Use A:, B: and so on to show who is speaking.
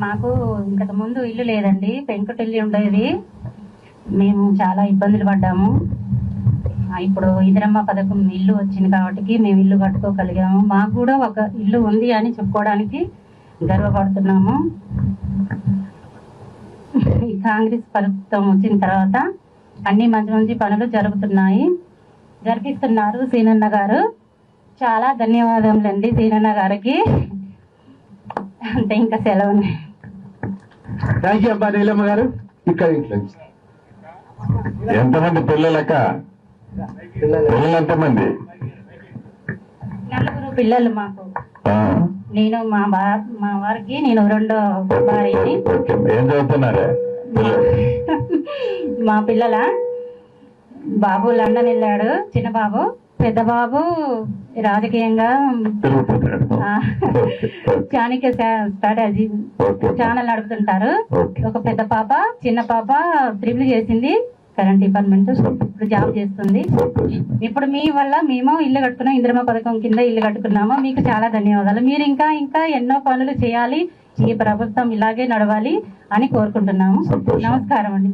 A: మాకు ఇంతకు ముందు ఇల్లు లేదండి, పెంకుటిల్లు ఉండేది. మేము చాలా ఇబ్బందులు పడ్డాము. ఇప్పుడు ఇందిరమ్మ పథకం ఇల్లు వచ్చింది కాబట్టి మేము ఇల్లు కట్టుకోగలిగాము. మాకు కూడా ఒక ఇల్లు ఉంది అని చెప్పుకోవడానికి గర్వపడుతున్నాము. ఈ కాంగ్రెస్ ప్రభుత్వం వచ్చిన తర్వాత అన్ని మంచి మంచి పనులు జరిపిస్తున్నారు సీనన్న గారు. చాలా ధన్యవాదములండి సీనన్న గారికి. అంతే, ఇంకా సెలవు.
B: థ్యాంక్ యూ అబ్బా నీలమ్మ గారు. ఇక్కడ
C: ఎంతమంది పిల్లలక్క? పిల్లలు ఎంతమంది?
A: 4 పిల్లలు మాకు. నేను మా వారికి నేను 2వ భార్యని.
C: ఏం చదువుతున్నారే?
A: మా పిల్లల బాబు లండన్ వెళ్ళాడు, చిన్న బాబు. పెద్ద బాబు రాజకీయంగా చాణక్య స్ట్రాటజీ ఛానల్ నడుపుతుంటారు. ఒక పెద్ద పాప, చిన్న పాప ట్రిపుల్ చేసింది, కరెంట్ డిపార్ట్మెంట్, ఇప్పుడు జాబ్ చేస్తుంది. ఇప్పుడు మీ వల్ల మేము ఇల్లు కట్టుకున్నాం, ఇందిరమ్మ పథకం కింద ఇల్లు కట్టుకున్నాము. మీకు చాలా ధన్యవాదాలు. మీరు ఇంకా ఎన్నో పనులు చేయాలి, ఈ ప్రభుత్వం ఇలాగే నడవాలి అని కోరుకుంటున్నాము. నమస్కారం అండి.